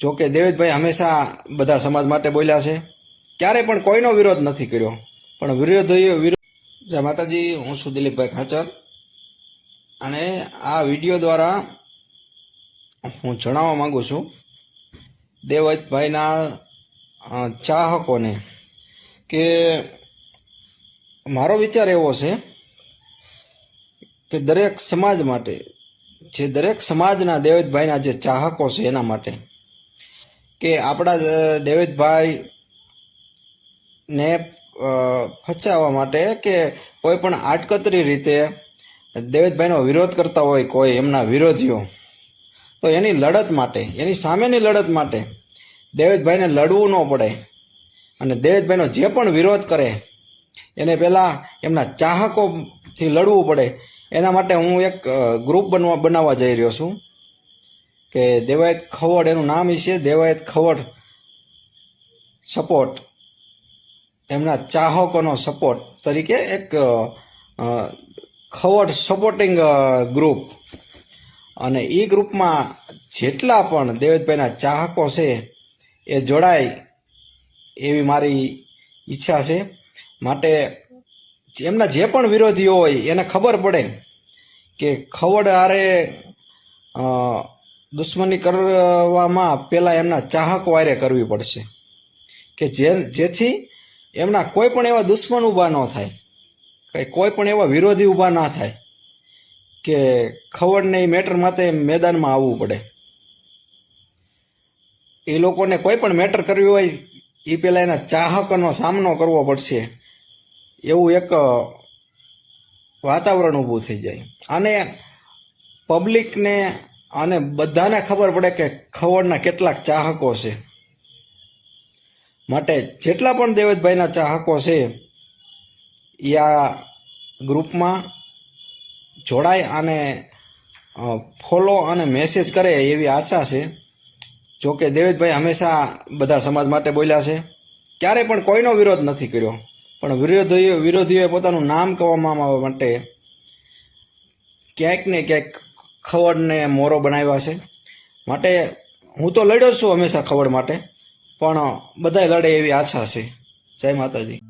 જોકે દેવેદભાઈ હંમેશા બધા સમાજ માટે બોલ્યા છે, ક્યારેય પણ કોઈનો વિરોધ નથી કર્યો. પણ વિરોધ જય માતાજી, હું છું દિલીપભાઈ ખાચર અને આ વિડીયો દ્વારા હું જણાવવા માંગુ છું દેવેદભાઈના ચાહકોને કે મારો વિચાર એવો છે કે દરેક સમાજ માટે, જે દરેક સમાજના દેવેદભાઈના જે ચાહકો છે એના માટે, કે આપણા દેવેદભાઈ ને ફચાવવા માટે કે કોઈ પણ આડકતરી રીતે દેવેદભાઈનો વિરોધ કરતા હોય કોઈ એમના વિરોધીઓ, તો એની લડત માટે, એની સામેની લડત માટે દેવેદભાઈને લડવું ન પડે અને દેવેદભાઈનો જે પણ વિરોધ કરે એને પહેલાં એમના ચાહકોથી લડવું પડે. એના માટે હું એક ગ્રુપ બનાવવા જઈ રહ્યો છું કે દેવાયત ખવડ, એનું નામ છે દેવાયત ખવડ સપોર્ટ, એમના ચાહકોનો સપોર્ટ તરીકે એક ખવડ સપોર્ટિંગ ગ્રુપ. અને એ ગ્રુપમાં જેટલા પણ દેવેદભાઈના ચાહકો છે એ જોડાય એવી મારી ઈચ્છા છે. માટે એમના જે પણ વિરોધીઓ હોય એને ખબર પડે કે ખવડ હારે દુશ્મની કરવામાં પહેલાં એમના ચાહકો હારે કરવી પડશે, કે જેથી એમના કોઈ પણ એવા દુશ્મન ઊભા ન થાય, કોઈ પણ એવા વિરોધી ઊભા ના થાય કે ખવડને એ મેટર માટે મેદાનમાં આવવું પડે. એ લોકોને કોઈ પણ મેટર કરવી હોય એ પહેલાં એના ચાહકોનો સામનો કરવો પડશે, એવું એક વાતાવરણ ઊભું થઈ જાય. અને પબ્લિકને અને બધાને ખબર પડે કે ખવડના કેટલાક ચાહકો છે. માટે જેટલા પણ દેવેદભાઈના ચાહકો છે એ આ ગ્રુપમાં જોડાય અને ફોલો અને મેસેજ કરે એવી આશા છે. જોકે દેવેદભાઈ હંમેશા બધા સમાજ માટે બોલ્યા છે, ક્યારેય પણ કોઈનો વિરોધ નથી કર્યો. પણ વિરોધીઓએ પોતાનું નામ કમાવા માટે ક્યાંક ને ક્યાંક ખવડને મોરો બનાવ્યા છે. માટે હું તો લડ્યો છું હંમેશા ખવડ માટે, પણ બધાય લડે એવી આશા છે. જય માતાજી.